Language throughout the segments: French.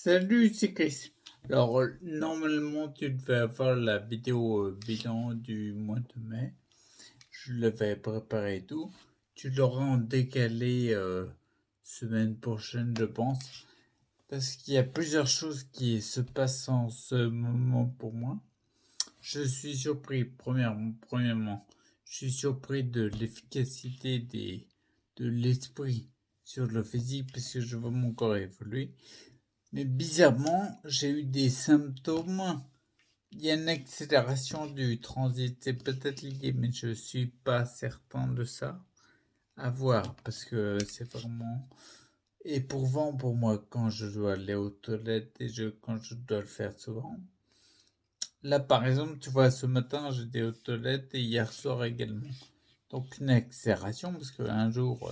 Salut, c'est Chris. Alors, normalement, tu devais avoir la vidéo bilan du mois de mai. Je l'avais préparé et tout. Tu l'auras en décalé semaine prochaine, je pense. Parce qu'il y a plusieurs choses qui se passent en ce moment pour moi. Je suis surpris, premièrement, je suis surpris de l'efficacité de l'esprit sur le physique parce que je vois mon corps évoluer. Mais bizarrement, j'ai eu des symptômes. Il y a une accélération du transit. C'est peut-être lié, mais je suis pas certain de ça. À voir, parce que c'est vraiment éprouvant pour moi quand je dois aller aux toilettes et quand je dois le faire souvent. Là, par exemple, tu vois, ce matin, j'étais aux toilettes et hier soir également. Donc une accélération, parce qu'un jour,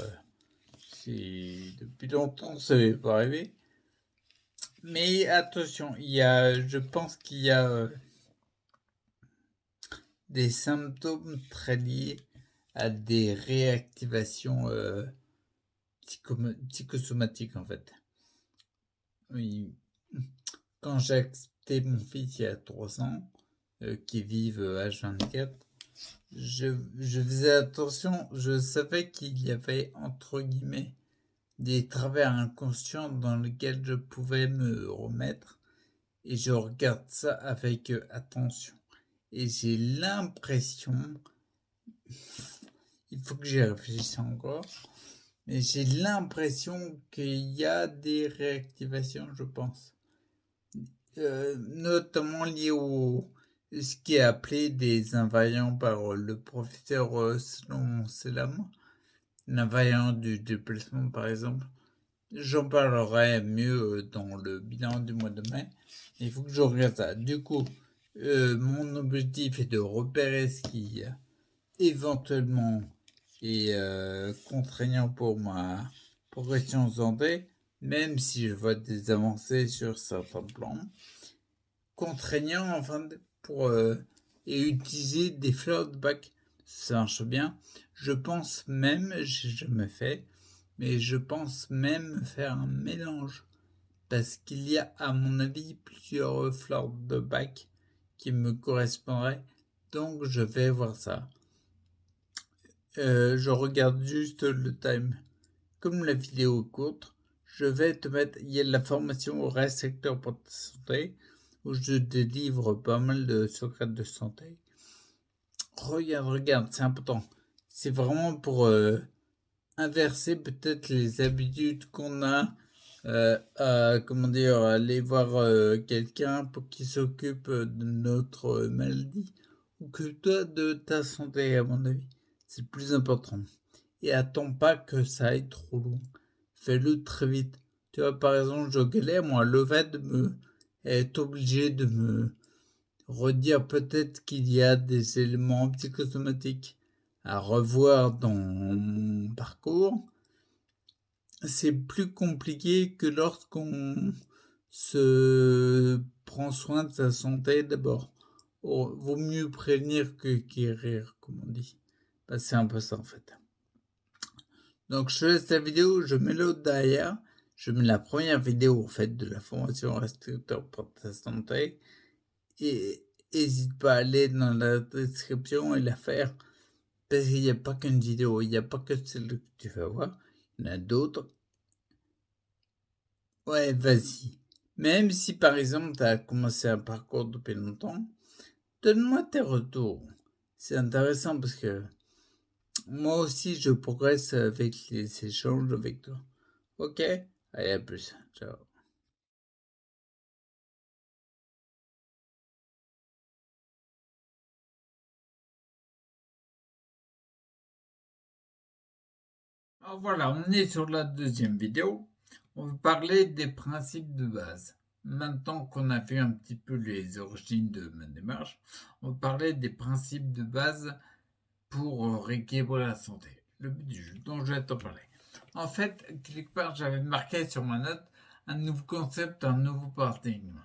depuis longtemps, ça n'avait pas arrivé. Mais attention, je pense qu'il y a des symptômes très liés à des réactivations psychosomatiques en fait. Oui. Quand j'ai accepté mon fils il y a 3 ans, qui vive H24, je faisais attention, je savais qu'il y avait entre guillemets des travers inconscients dans lesquels je pouvais me remettre et je regarde ça avec attention. Et j'ai l'impression, il faut que j'y réfléchisse encore, mais j'ai l'impression qu'il y a des réactivations, je pense. Notamment liées au ce qui est appelé des invariants par le professeur Sloan Selam, l'invariant du déplacement par exemple. J'en parlerai mieux dans le bilan du mois de mai. Il faut que je regarde ça. Du coup, mon objectif est de repérer ce qui éventuellement est contraignant pour ma progression santé, même si je vois des avancées sur certains plans. Contraignant pour et utiliser des floodbacks, ça marche bien. Je pense même, j'ai jamais fait, mais je pense même faire un mélange parce qu'il y a, à mon avis, plusieurs floodbacks qui me correspondraient. Donc, je vais voir ça. Je regarde juste le time. Comme la vidéo est courte, je vais te mettre. Il y a la formation au reste secteur pour ta santé où je délivre pas mal de secrets de santé. Regarde, c'est important. C'est vraiment pour inverser peut-être les habitudes qu'on a comment dire, aller voir quelqu'un pour qu'il s'occupe de notre maladie ou que toi de ta santé, à mon avis. C'est le plus important. Et attends pas que ça aille trop loin. Fais-le très vite. Tu vois, par exemple, je galère, moi, le fait de me être obligé de me redire peut-être qu'il y a des éléments psychosomatiques à revoir dans mon parcours, c'est plus compliqué que lorsqu'on se prend soin de sa santé d'abord. Oh, vaut mieux prévenir que guérir, comme on dit. Bah, c'est un peu ça en fait. Donc je laisse la vidéo, je mets l'autre derrière. Je mets la première vidéo en fait de la formation restricteur pour ta santé. Et n'hésite pas à aller dans la description et la faire. Parce qu'il n'y a pas qu'une vidéo, il n'y a pas que celle que tu vas voir. Il y en a d'autres. Ouais, vas-y. Même si par exemple tu as commencé un parcours depuis longtemps, donne-moi tes retours. C'est intéressant parce que moi aussi je progresse avec les échanges avec toi. Ok? Allez, à plus. Ciao. Alors voilà, on est sur la deuxième vidéo. On va parler des principes de base. Maintenant qu'on a vu un petit peu les origines de ma démarche, on va parler des principes de base pour rééquilibrer la santé. Le but du jeu dont je vais t'en parler. En fait, quelque part, j'avais marqué sur ma note un nouveau concept, un nouveau paradigme.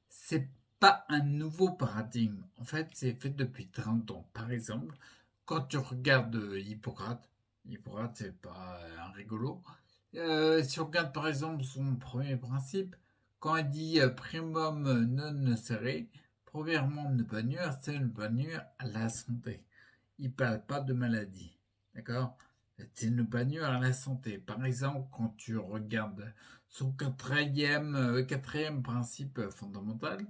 C'est pas un nouveau paradigme. En fait, c'est fait depuis 30 ans. Par exemple, quand tu regardes Hippocrate, c'est pas un rigolo. Si on regarde par exemple son premier principe, Quand il dit primum non nocere, premièrement, ne pas nuire, c'est ne pas nuire à la santé. Il ne parle pas de maladie. D'accord? C'est ne pas nuire à la santé. Par exemple, quand tu regardes son quatrième principe fondamental,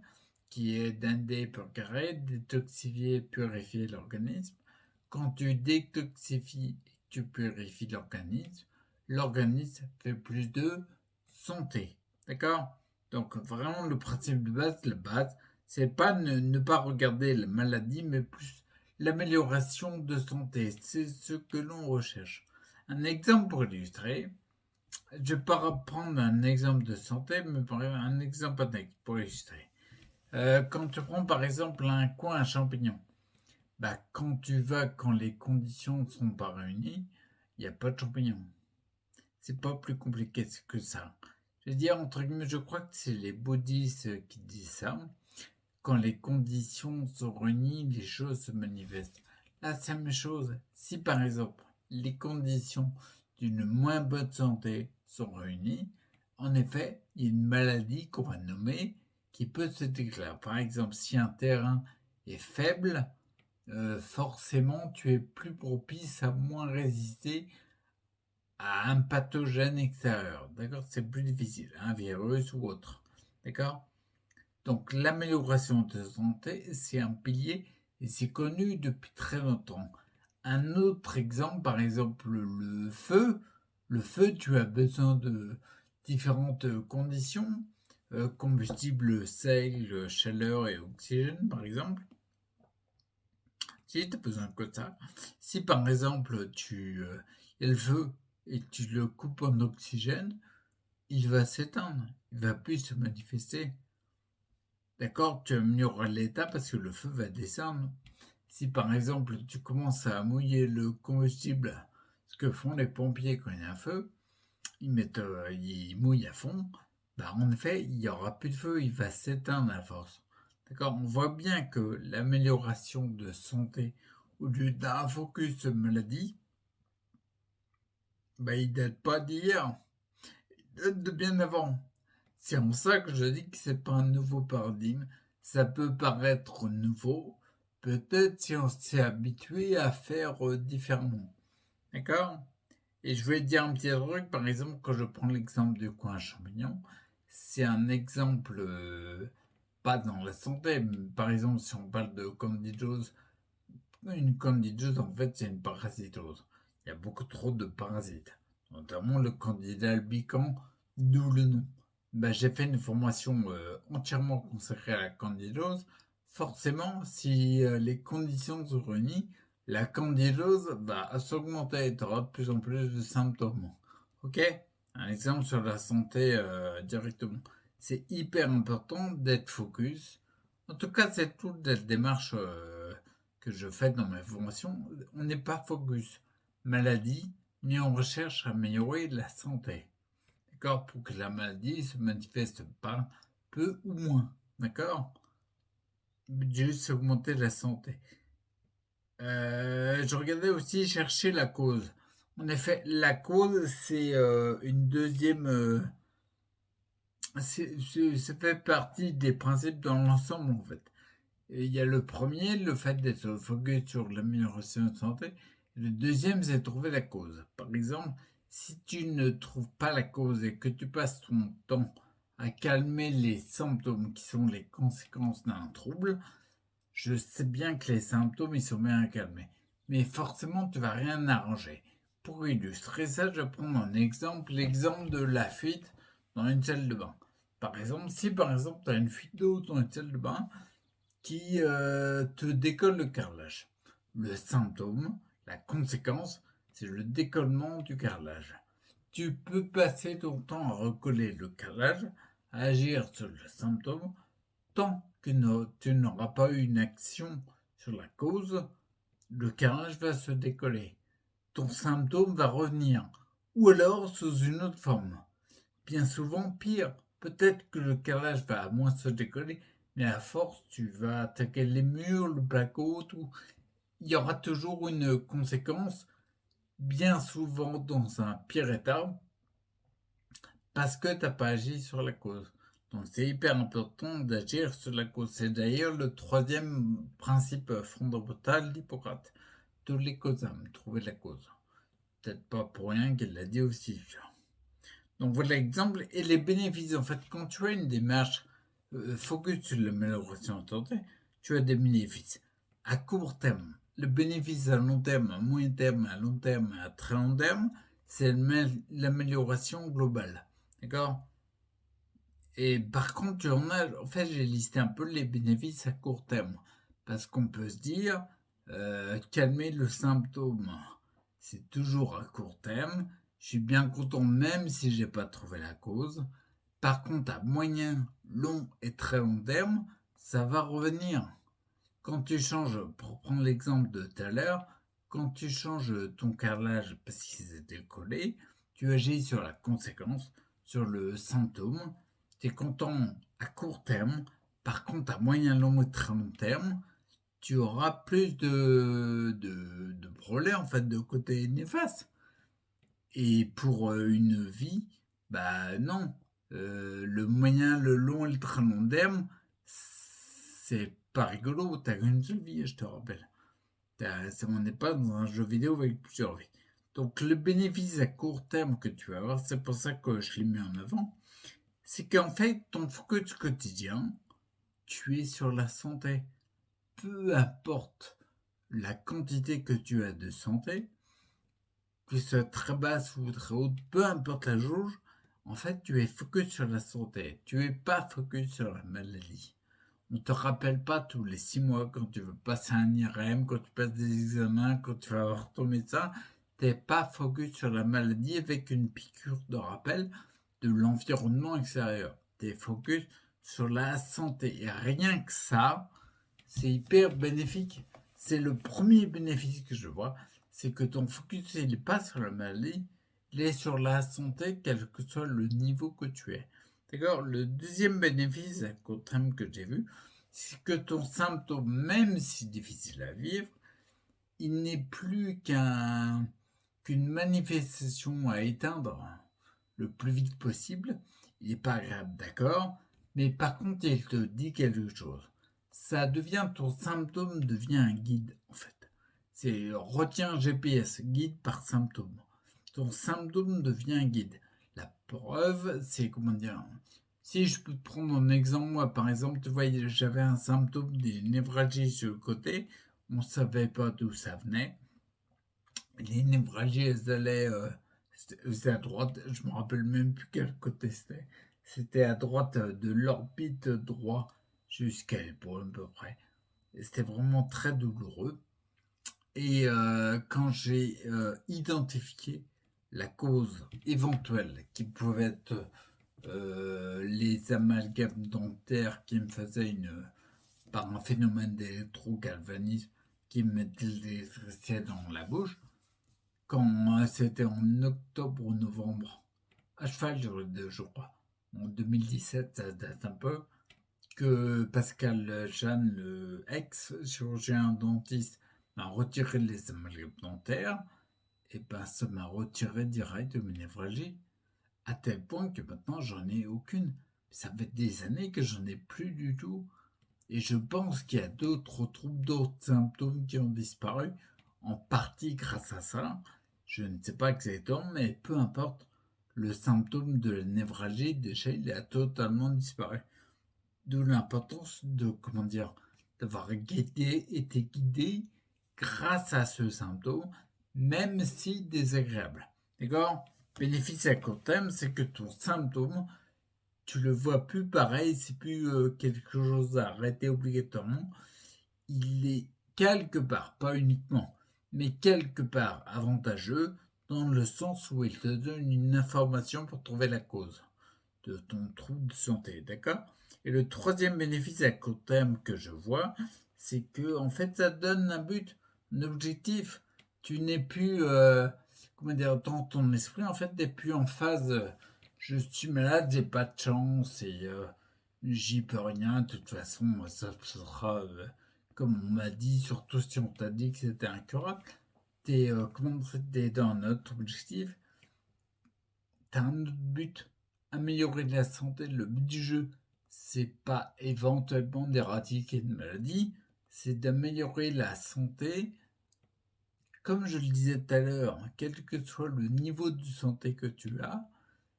qui est d'indé per carré, détoxifier, purifier l'organisme. Quand tu détoxifies et que tu purifies l'organisme fait plus de santé. D'accord? Donc vraiment le principe de base, la base, c'est pas ne pas regarder la maladie, mais plus l'amélioration de santé. C'est ce que l'on recherche. Un exemple pour illustrer, je ne vais pas prendre un exemple de santé, mais un exemple pour illustrer. Quand tu prends par exemple un coin à champignons, bah, quand les conditions ne sont pas réunies, il n'y a pas de champignons. C'est pas plus compliqué que ça. Je veux dire, entre guillemets, je crois que c'est les bouddhistes qui disent ça. Quand les conditions sont réunies, les choses se manifestent. Là, c'est la même chose. Si par exemple, les conditions d'une moins bonne santé sont réunies, en effet, il y a une maladie qu'on va nommer qui peut se déclarer. Par exemple, si un terrain est faible, forcément, tu es plus propice à moins résister à un pathogène extérieur. D'accord? C'est plus difficile, un virus ou autre. D'accord? Donc, l'amélioration de santé, c'est un pilier et c'est connu depuis très longtemps. Un autre exemple, par exemple, le feu. Le feu, tu as besoin de différentes conditions, combustible, sel, chaleur et oxygène, par exemple. Si tu as besoin que ça. Si par exemple, il y a le feu et que tu le coupes en oxygène, il va s'éteindre, il va plus se manifester. D'accord? Tu amélioreras l'état parce que le feu va descendre. Si par exemple tu commences à mouiller le combustible, ce que font les pompiers quand il y a un feu, ils mouillent à fond, bah en effet, il n'y aura plus de feu, il va s'éteindre à force. D'accord? On voit bien que l'amélioration de santé au lieu d'un focus maladie, bah il date pas d'hier, il date de bien avant. C'est en ça que je dis que c'est pas un nouveau paradigme. Ça peut paraître nouveau, peut-être si on s'est habitué à faire différemment. D'accord? Et je vais te dire un petit truc, par exemple, quand je prends l'exemple du coin à champignons, c'est un exemple pas dans la santé, mais par exemple, si on parle de candidose, une candidose, en fait, c'est une parasitose. Il y a beaucoup trop de parasites, notamment le candida albicans, d'où le nom. Ben, j'ai fait une formation entièrement consacrée à la candidose. Forcément, si les conditions sont réunies, la candidose va s'augmenter. Tu auras de plus en plus de symptômes. Ok? Un exemple sur la santé directement. C'est hyper important d'être focus. En tout cas, c'est toute la démarche que je fais dans mes formations. On n'est pas focus maladie, mais on recherche à améliorer la santé. D'accord? Pour que la maladie se manifeste pas peu ou moins. D'accord? Juste augmenter la santé. Je regardais aussi chercher la cause. En effet, la cause, c'est une deuxième. Ça fait partie des principes dans l'ensemble, en fait. Et il y a le premier, le fait d'être focus sur l'amélioration de santé. Le deuxième, c'est de trouver la cause. Par exemple, si tu ne trouves pas la cause et que tu passes ton temps à calmer les symptômes qui sont les conséquences d'un trouble, je sais bien que les symptômes, ils sont bien à calmer. Mais forcément, tu vas rien arranger. Pour illustrer ça, je vais prendre un exemple, l'exemple de la fuite dans une salle de bain. Par exemple, si par exemple tu as une fuite d'eau dans une salle de bain qui te décolle le carrelage. Le symptôme, la conséquence, c'est le décollement du carrelage. Tu peux passer ton temps à recoller le carrelage, à agir sur le symptôme, tant que tu n'auras pas eu une action sur la cause, le carrelage va se décoller. Ton symptôme va revenir, ou alors sous une autre forme. Bien souvent, pire, peut-être que le carrelage va moins se décoller, mais à force, tu vas attaquer les murs, le placo, tout. Il y aura toujours une conséquence, bien souvent dans un pire état, parce que tu n'as pas agi sur la cause. Donc c'est hyper important d'agir sur la cause. C'est d'ailleurs le troisième principe fondamental d'Hippocrate. Toutes les causes âmes, trouver la cause. Peut-être pas pour rien qu'elle l'a dit aussi. Donc voilà l'exemple et les bénéfices. En fait, quand tu as une démarche focus sur l'amélioration de santé, tu as des bénéfices à court terme. Le bénéfice à long terme, à moyen terme, à long terme, à très long terme, c'est l'amélioration globale. D'accord? Et par contre, tu en as, en fait, j'ai listé un peu les bénéfices à court terme. Parce qu'on peut se dire, calmer le symptôme, c'est toujours à court terme. Je suis bien content même si j'ai pas trouvé la cause. Par contre, à moyen, long et très long terme, ça va revenir. Quand tu changes, pour prendre l'exemple de tout à l'heure, quand tu changes ton carrelage parce qu'il s'était collé, tu agis sur la conséquence, sur le symptôme. Tu es content à court terme. Par contre, à moyen, long et très long terme, tu auras plus de problèmes, en fait, de côté néfaste. Et pour une vie, bah non. Le moyen, le long et le très long terme, c'est pas rigolo. T'as qu'une seule vie, je te rappelle. On n'est pas dans un jeu vidéo avec plusieurs vies. Donc le bénéfice à court terme que tu vas avoir, c'est pour ça que je l'ai mis en avant, c'est qu'en fait, ton focus quotidien, tu es sur la santé. Peu importe la quantité que tu as de santé, que ce soit très basse ou très haute, peu importe la jauge, en fait, tu es focus sur la santé. Tu es pas focus sur la maladie. On te rappelle pas tous les 6 mois quand tu veux passer un IRM, quand tu passes des examens, quand tu vas voir ton médecin. T'es pas focus sur la maladie avec une piqûre de rappel de l'environnement extérieur. T'es focus sur la santé. Et rien que ça, c'est hyper bénéfique. C'est le premier bénéfice que je vois, c'est que ton focus, il n'est pas sur la maladie, il est sur la santé, quel que soit le niveau que tu es. D'accord? Le deuxième bénéfice à court terme que j'ai vu, c'est que ton symptôme, même si difficile à vivre, il n'est plus qu'une manifestation à éteindre le plus vite possible. Il n'est pas agréable, d'accord, mais par contre, il te dit quelque chose. Ça devient, ton symptôme devient un guide, en fait. C'est retiens GPS, guide par symptôme. Ton symptôme devient un guide. La preuve, c'est comment dire. Si je peux te prendre un exemple, moi par exemple, tu vois, j'avais un symptôme des névralgies sur le côté, on ne savait pas d'où ça venait. Les névralgies, elles allaient, c'était à droite, je me rappelle même plus quel côté c'était. C'était à droite de l'orbite droit jusqu'à l'épaule à peu près. C'était vraiment très douloureux. Et quand j'ai identifié la cause éventuelle qui pouvait être les amalgames dentaires qui me faisaient par un phénomène d'électrogalvanisme qui me mettait l'électricité dans la bouche, quand c'était en octobre ou novembre, à cheval je crois, en 2017, ça date un peu, que Pascal Jeanne, le ex-chirurgien dentiste, m'a retiré les amalgames dentaires, et ben ça m'a retiré direct de mes névralgies, à tel point que maintenant j'en ai aucune. Ça fait des années que j'en ai plus du tout. Et je pense qu'il y a d'autres troubles, d'autres symptômes qui ont disparu, en partie grâce à ça. Je ne sais pas exactement, mais peu importe, le symptôme de la névralgie, déjà, il a totalement disparu. D'où l'importance de, comment dire, d'avoir été guidé grâce à ce symptôme, même si désagréable. D'accord? Bénéfice à court terme, c'est que ton symptôme, tu le vois plus pareil, c'est plus quelque chose à arrêter obligatoirement. Il est quelque part, pas uniquement, mais quelque part avantageux dans le sens où il te donne une information pour trouver la cause de ton trouble de santé, d'accord? Et le troisième bénéfice à court terme que je vois, c'est que en fait ça te donne un but, un objectif. Tu n'es plus, comment dire, dans ton esprit, en fait, t'es plus en phase. Je suis malade, j'ai pas de chance et j'y peux rien. De toute façon, ça sera comme on m'a dit, surtout si on t'a dit que c'était incurable. T'es dans un autre objectif, t'as un autre but, améliorer la santé. Le but du jeu, c'est pas éventuellement d'éradiquer une maladie, c'est d'améliorer la santé. Comme je le disais tout à l'heure, quel que soit le niveau de santé que tu as,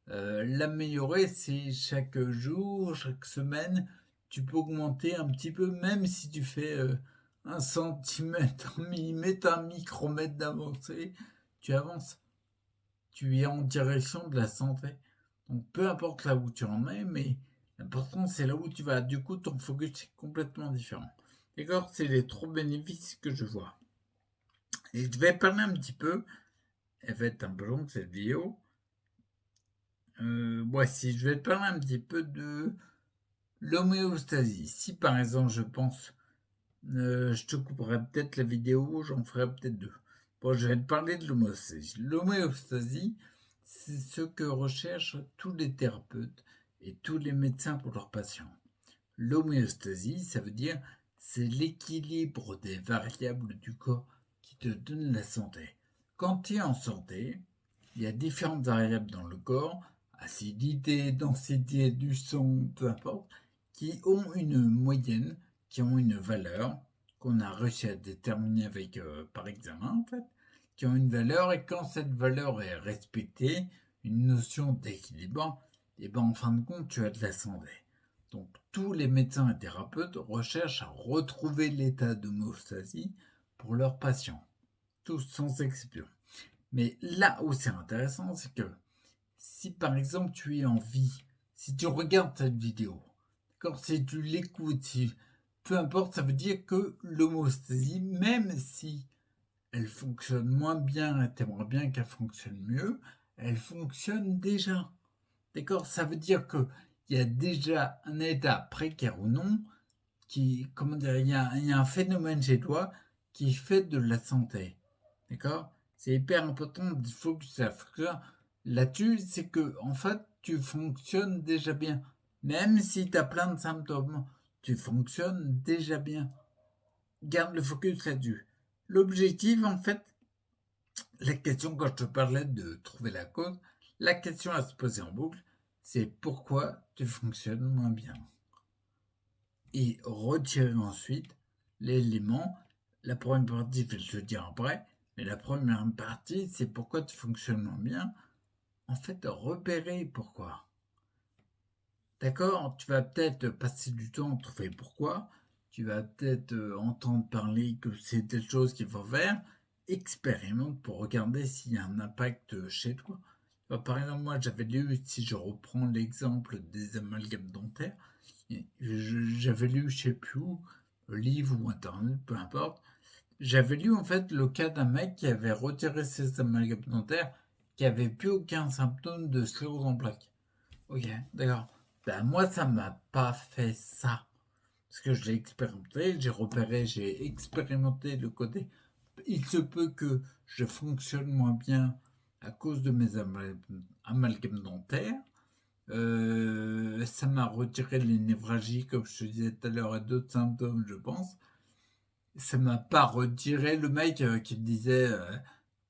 l'améliorer, c'est chaque jour, chaque semaine, tu peux augmenter un petit peu, même si tu fais 1 centimètre, un millimètre, un micromètre d'avancée, tu avances. Tu es en direction de la santé. Donc peu importe là où tu en es, mais l'important c'est là où tu vas. Du coup, ton focus est complètement différent. D'accord? C'est les 3 bénéfices que je vois. Et je vais parler un petit peu, elle va être un peu longue cette vidéo. Voici, je vais te parler un petit peu de l'homéostasie. Si par exemple je pense, je te couperai peut-être la vidéo, j'en ferai peut-être deux. Bon, je vais te parler de l'homéostasie. L'homéostasie, c'est ce que recherchent tous les thérapeutes et tous les médecins pour leurs patients. L'homéostasie, ça veut dire c'est l'équilibre des variables du corps qui te donne la santé. Quand tu es en santé, il y a différentes variables dans le corps, acidité, densité du sang, peu importe, qui ont une moyenne, qui ont une valeur qu'on a réussi à déterminer avec par examen en fait, qui ont une valeur et quand cette valeur est respectée, une notion d'équilibre, et ben en fin de compte tu as de la santé. Donc tous les médecins et thérapeutes recherchent à retrouver l'état d'homéostasie pour leurs patients, tous sans exception. Mais là où c'est intéressant, c'est que si par exemple tu es en vie, si tu regardes cette vidéo, d'accord, si tu l'écoutes, peu importe, ça veut dire que l'homéostasie, même si elle fonctionne moins bien et t'aimerais bien qu'elle fonctionne mieux, elle fonctionne déjà. D'accord? Ça veut dire que il y a déjà un état précaire ou non qui, comment dire, il y a un phénomène chez toi qui fait de la santé. D'accord? C'est hyper important, il faut que ça fonctionne. Là-dessus, c'est que, en fait, tu fonctionnes déjà bien. Même si tu as plein de symptômes, tu fonctionnes déjà bien. Garde le focus là-dessus. L'objectif, en fait, la question, quand je te parlais de trouver la cause, la question à se poser en boucle, c'est pourquoi tu fonctionnes moins bien. Et retirer ensuite l'élément. La première partie, je vais te le dire après, mais la première partie, c'est pourquoi tu fonctionnes moins bien. En fait, repérer pourquoi. D'accord? Tu vas peut-être passer du temps à trouver pourquoi. Tu vas peut-être entendre parler que c'est telle chose qu'il faut faire. Expérimente pour regarder s'il y a un impact chez toi. Par exemple, moi, j'avais lu, si je reprends l'exemple des amalgames dentaires, j'avais lu, je sais plus où, livre ou internet, peu importe. J'avais lu en fait le cas d'un mec qui avait retiré ses amalgames dentaires, qui avait plus aucun symptôme de sclérose en plaques. Ok, d'accord. Ben moi, ça m'a pas fait ça. Parce que je l'ai expérimenté, j'ai repéré, j'ai expérimenté le côté. Il se peut que je fonctionne moins bien à cause de mes amalgames dentaires. Ça m'a retiré les névralgies, comme je te disais tout à l'heure, et d'autres symptômes, je pense. Ça m'a pas retiré le mec qui disait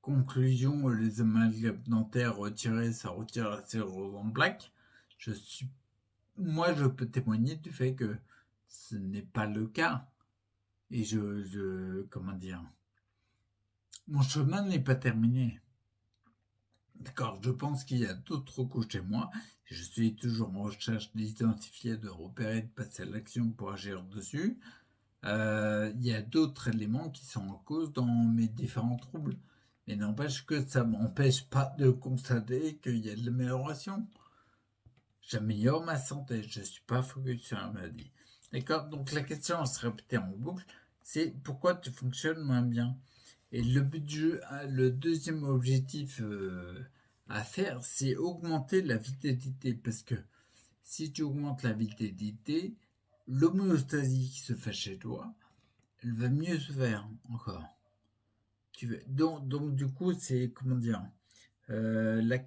conclusion, les amalgames dentaires retirés, ça retire la sclérose en plaques. Je suis, moi, je peux témoigner du fait que ce n'est pas le cas. Et comment dire, mon chemin n'est pas terminé. D'accord, je pense qu'il y a d'autres couches chez moi. Je suis toujours en recherche d'identifier, de repérer, de passer à l'action pour agir dessus. Il y a d'autres éléments qui sont en cause dans mes différents troubles. Mais n'empêche que ça m'empêche pas de constater qu'il y a de l'amélioration. J'améliore ma santé, je ne suis pas focus sur la maladie. D'accord? Donc la question à se répéter en boucle, c'est pourquoi tu fonctionnes moins bien? Et le but du jeu, le deuxième objectif à faire, c'est augmenter la vitalité. Parce que si tu augmentes la vitalité, l'homéostasie qui se fait chez toi, elle va mieux se faire encore. Donc du coup, c'est, comment dire, la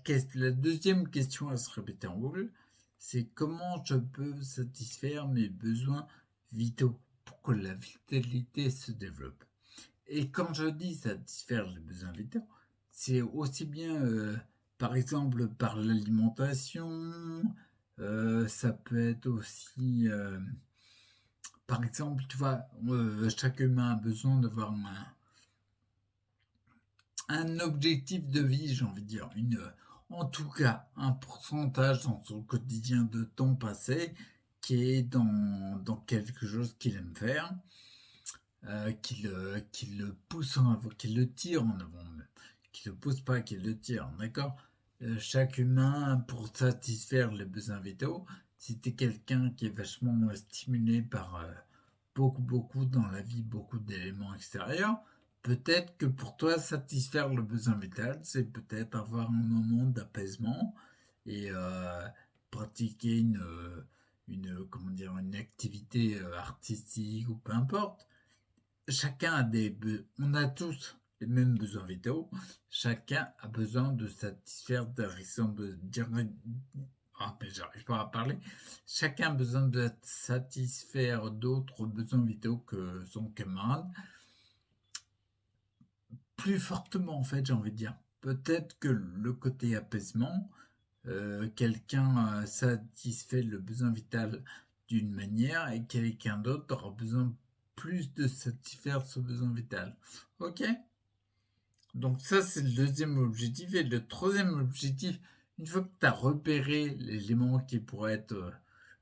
deuxième question à se répéter en boucle, c'est comment je peux satisfaire mes besoins vitaux pour que la vitalité se développe. Et quand je dis satisfaire les besoins vitaux, c'est aussi bien, par exemple, par l'alimentation, Ça peut être aussi, par exemple, tu vois, chaque humain a besoin d'avoir un objectif de vie, j'ai envie de dire, en tout cas, un pourcentage dans son quotidien de temps passé qui est dans quelque chose qu'il aime faire, qui le pousse en avant, qui le tire en avant, même. Qui le pousse pas, qui le tire, d'accord. Chaque humain, pour satisfaire les besoins vitaux, si t'es quelqu'un qui est vachement stimulé par beaucoup dans la vie, beaucoup d'éléments extérieurs, peut-être que pour toi, satisfaire le besoin vital, c'est peut-être avoir un moment d'apaisement et pratiquer comment dire, une activité artistique ou peu importe. Chacun a on a tous les mêmes besoins vitaux. Chacun a besoin de satisfaire des raisons de dire. Ah, mais j'arrive pas à parler. Chacun a besoin de satisfaire d'autres besoins vitaux que son camarade. Plus fortement, en fait, j'ai envie de dire. Peut-être que le côté apaisement, quelqu'un satisfait le besoin vital d'une manière et quelqu'un d'autre aura besoin plus de satisfaire ce besoin vital. Ok. Donc ça, c'est le deuxième objectif. Et le troisième objectif, une fois que tu as repéré l'élément qui pourrait être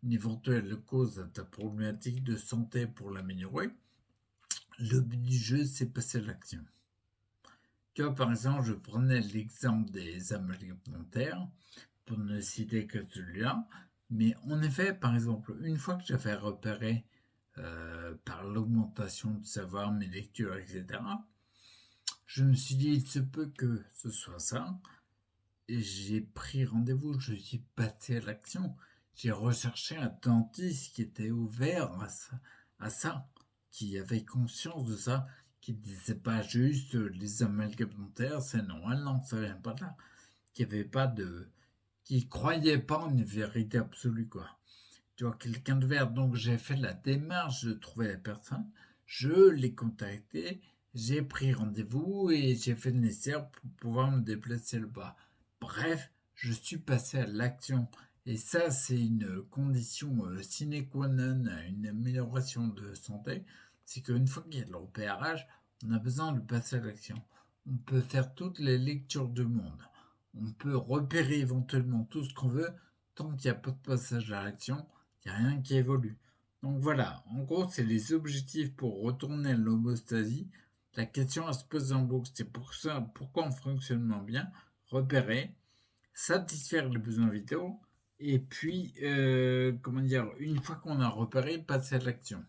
une éventuelle cause à ta problématique de santé pour l'améliorer, le but du jeu, c'est passer à l'action. Tu vois, par exemple, je prenais l'exemple des amalgames dentaires, pour ne citer que celui-là. Mais en effet, par exemple, une fois que j'avais repéré par l'augmentation de savoir, mes lectures, etc., je me suis dit, il se peut que ce soit ça. Et j'ai pris rendez-vous, je suis passé à l'action. J'ai recherché un dentiste qui était ouvert à ça, qui avait conscience de ça, qui ne disait pas juste les amalgames dentaires, c'est normal, non, ça vient pas de là. Qui avait pas de. Qui croyait pas en une vérité absolue, quoi. Tu vois, quelqu'un de vert. Donc j'ai fait la démarche de trouver la personne, je l'ai contacté, j'ai pris rendez-vous et j'ai fait le nécessaire pour pouvoir me déplacer le bas. Bref, je suis passé à l'action. Et ça, c'est une condition sine qua non à une amélioration de santé. C'est qu'une fois qu'il y a de l'opérage, on a besoin de passer à l'action. On peut faire toutes les lectures du monde. On peut repérer éventuellement tout ce qu'on veut. Tant qu'il n'y a pas de passage à l'action, il n'y a rien qui évolue. Donc voilà, en gros, c'est les objectifs pour retourner à l'homéostasie. La question à se poser en boucle, c'est pour ça, pourquoi on fonctionne bien, repérer, satisfaire les besoins vitaux, et puis, comment dire, une fois qu'on a repéré, passer à l'action.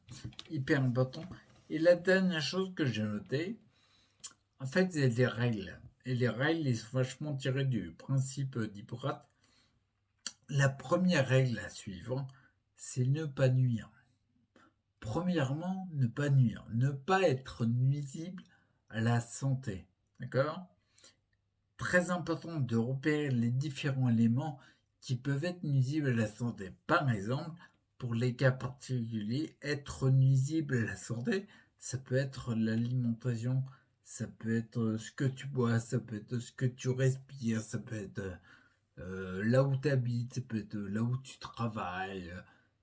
Hyper important. Et la dernière chose que j'ai notée, en fait, c'est des règles. Et les règles, ils sont vachement tirées du principe d'Hippocrate. La première règle à suivre, c'est ne pas nuire. Premièrement, ne pas nuire, ne pas être nuisible à la santé. D'accord? Très important de repérer les différents éléments qui peuvent être nuisibles à la santé. Par exemple, pour les cas particuliers, être nuisible à la santé, ça peut être l'alimentation, ça peut être ce que tu bois, ça peut être ce que tu respires, ça peut être là où tu habites, ça peut être là où tu travailles.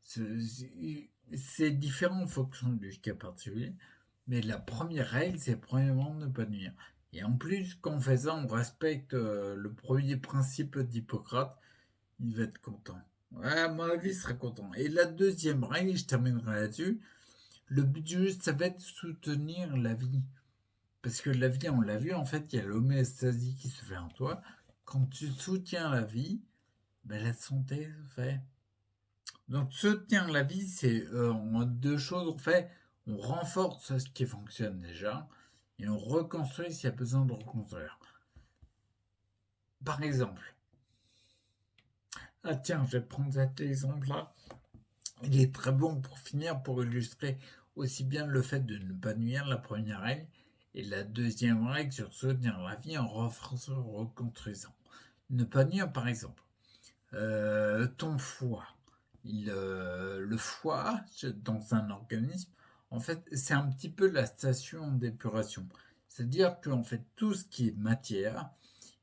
C'est différent en fonction du cas particulier. Mais la première règle, c'est premièrement ne pas nuire. Et en plus, quand on fait ça, on respecte le premier principe d'Hippocrate. Il va être content. Ouais, à mon avis, il sera content. Et la deuxième règle, je terminerai là-dessus. Le but du jeu, ça va être de soutenir la vie. Parce que la vie, on l'a vu, en fait, il y a l'homéostasie qui se fait en toi. Quand tu soutiens la vie, ben, la santé se fait. Donc soutenir la vie, c'est deux choses. On fait, on renforce ce qui fonctionne déjà et on reconstruit s'il y a besoin de reconstruire. Par exemple, ah tiens, je vais prendre cet exemple-là. Il est très bon pour finir, pour illustrer aussi bien le fait de ne pas nuire, la première règle, et la deuxième règle sur soutenir la vie en renforçant, reconstruisant. Ne pas nuire, par exemple, ton foie. Le foie, dans un organisme, en fait, c'est un petit peu la station d'épuration. C'est-à-dire qu'en fait, tout ce qui est matière,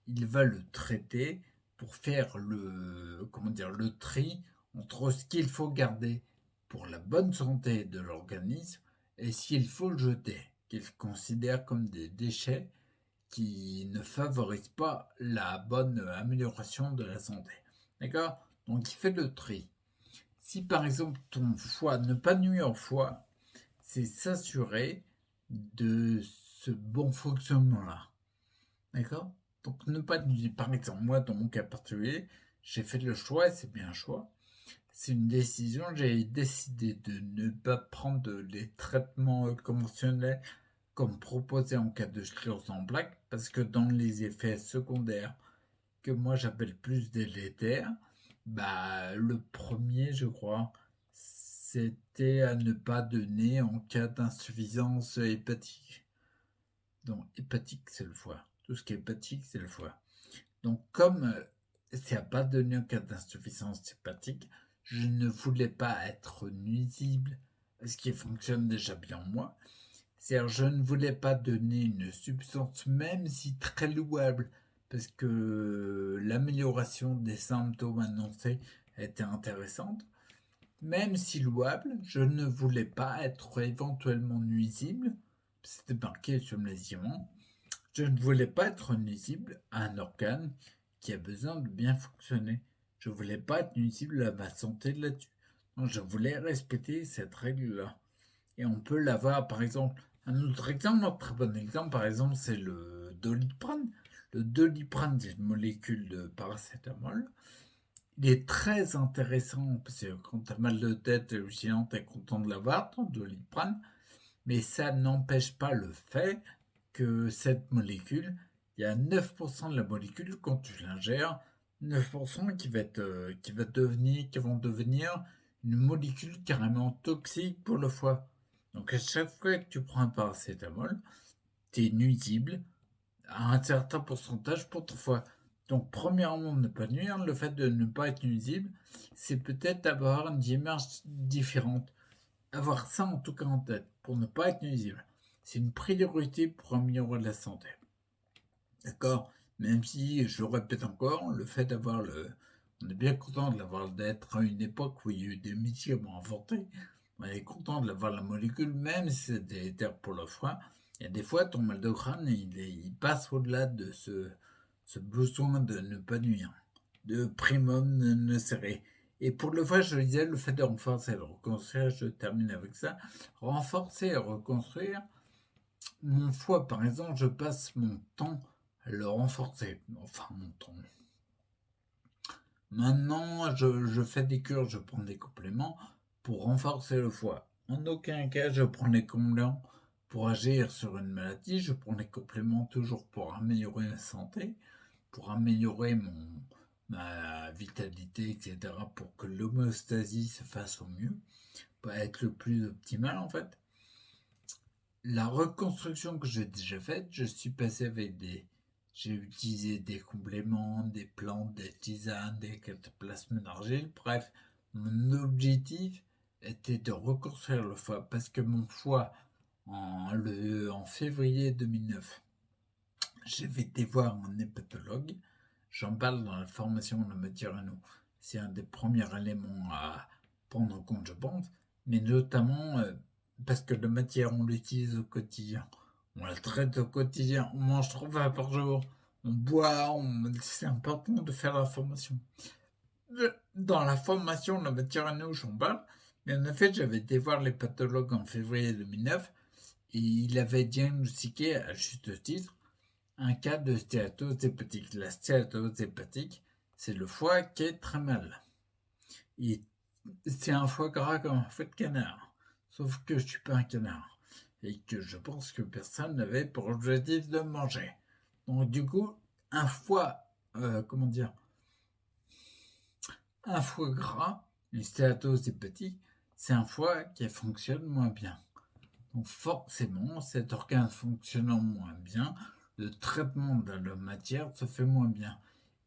il va le traiter pour faire le tri entre ce qu'il faut garder pour la bonne santé de l'organisme et ce qu'il faut jeter, qu'il considère comme des déchets qui ne favorisent pas la bonne amélioration de la santé. D'accord? Donc il fait le tri. Si par exemple ton foie, ne pas nuire au foie, c'est s'assurer de ce bon fonctionnement-là. D'accord? Donc ne pas nuire. Par exemple, moi dans mon cas particulier, j'ai fait le choix, et c'est bien un choix. C'est une décision, j'ai décidé de ne pas prendre les traitements conventionnels comme proposé en cas de sclérose en plaques, parce que dans les effets secondaires que moi j'appelle plus délétères, bah le premier, je crois, c'était à ne pas donner en cas d'insuffisance hépatique. Donc hépatique, c'est le foie. Tout ce qui est hépatique, c'est le foie. Donc comme c'est à pas donner en cas d'insuffisance hépatique, je ne voulais pas être nuisible à ce qui fonctionne déjà bien en moi. C'est-à-dire, je ne voulais pas donner une substance, même si très louable, parce que l'amélioration des symptômes annoncés était intéressante. Même si louable, je ne voulais pas être éventuellement nuisible, c'était marqué sur le médicament, je ne voulais pas être nuisible à un organe qui a besoin de bien fonctionner. Je ne voulais pas être nuisible à ma santé là-dessus. Donc je voulais respecter cette règle-là. Et on peut l'avoir, par exemple, un autre exemple, un très bon exemple, par exemple, c'est le doliprane. Le doliprane, c'est une molécule de paracétamol. Il est très intéressant, parce que quand tu as mal de tête, sinon tu es content de l'avoir, ton doliprane, mais ça n'empêche pas le fait que cette molécule, il y a 9% de la molécule, quand tu l'ingères, 9% qui vont devenir une molécule carrément toxique pour le foie. Donc à chaque fois que tu prends un paracétamol, tu es nuisible à un certain pourcentage pour ton foie. Donc premièrement, ne pas nuire, le fait de ne pas être nuisible, c'est peut-être avoir une démarche différente. Avoir ça en tout cas en tête, pour ne pas être nuisible. C'est une priorité pour améliorer la santé. D'accord? Même si, je le répète encore, le fait d'avoir le... On est bien content de l'avoir, d'être à une époque où il y a eu des médicaments inventés. On est content de l'avoir la molécule, même si c'est délétère pour le foie. Il y a des fois, ton mal de crâne, il passe au-delà de ce besoin de ne pas nuire. De primum ne serrer. Et pour le foie, je disais, le fait de renforcer et de reconstruire, je termine avec ça. Renforcer et reconstruire, mon foie, par exemple, je passe mon temps à le renforcer. Enfin, mon temps. Maintenant, je fais des cures, je prends des compléments pour renforcer le foie. En aucun cas, je prends les compléments pour agir sur une maladie. Je prends les compléments toujours pour améliorer ma santé, pour améliorer ma vitalité, etc., pour que l'homéostasie se fasse au mieux, pour être le plus optimal en fait. La reconstruction que j'ai déjà faite, je suis passé avec j'ai utilisé des compléments, des plantes, des tisanes, des cataplasmes d'argile. Bref, mon objectif était de reconstruire le foie parce que mon foie, en février 2009, j'avais été voir un hépatologue. J'en parle dans la formation de matière à nous. C'est un des premiers éléments à prendre en compte, je pense. Mais notamment parce que la matière, on l'utilise au quotidien. On la traite au quotidien. On mange 3 fois par jour. On boit. C'est important de faire la formation. Dans la formation de la matière à nous, j'en parle. Mais en effet, j'avais été voir les pathologues en février 2009. Et il avait diagnostiqué, à juste titre, un cas de stéatose hépatique. La stéatose hépatique, c'est le foie qui est très mal. Et c'est un foie gras comme un foie de canard. Sauf que je ne suis pas un canard. Et que je pense que personne n'avait pour objectif de manger. Donc du coup, un foie, un foie gras, une stéatose hépatique, c'est un foie qui fonctionne moins bien. Donc forcément, cet organe fonctionnant moins bien, le traitement de la matière se fait moins bien.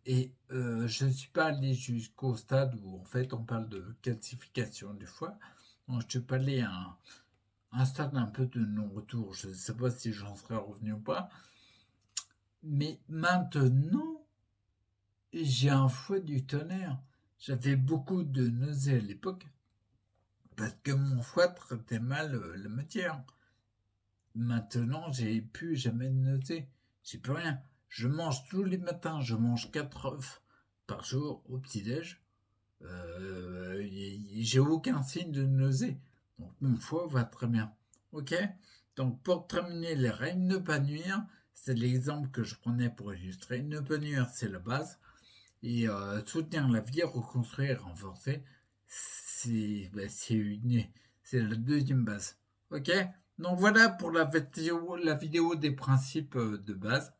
Et je ne suis pas allé jusqu'au stade où en fait on parle de calcification du foie. Donc je suis pas allé à un stade un peu de non-retour. Je ne sais pas si j'en serais revenu ou pas. Mais maintenant, j'ai un foie du tonnerre. J'avais beaucoup de nausées à l'époque parce que mon foie traitait mal la matière. Maintenant, j'ai plus jamais de nausées. J'ai plus rien. Je mange tous les matins, je mange 4 œufs par jour au petit-déj. J'ai aucun signe de nausée. Donc mon foie va très bien. Ok. Donc pour terminer, les règles, ne pas nuire, c'est l'exemple que je prenais pour illustrer. Ne pas nuire, c'est la base. Et soutenir la vie, reconstruire, renforcer, c'est la deuxième base. Ok. Donc voilà pour la vidéo des principes de base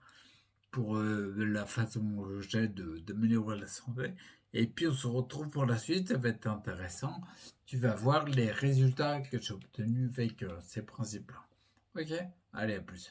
pour la façon dont j'ai d'améliorer la santé. Et puis on se retrouve pour la suite, ça va être intéressant. Tu vas voir les résultats que j'ai obtenus avec ces principes-là. Ok. Allez, à plus.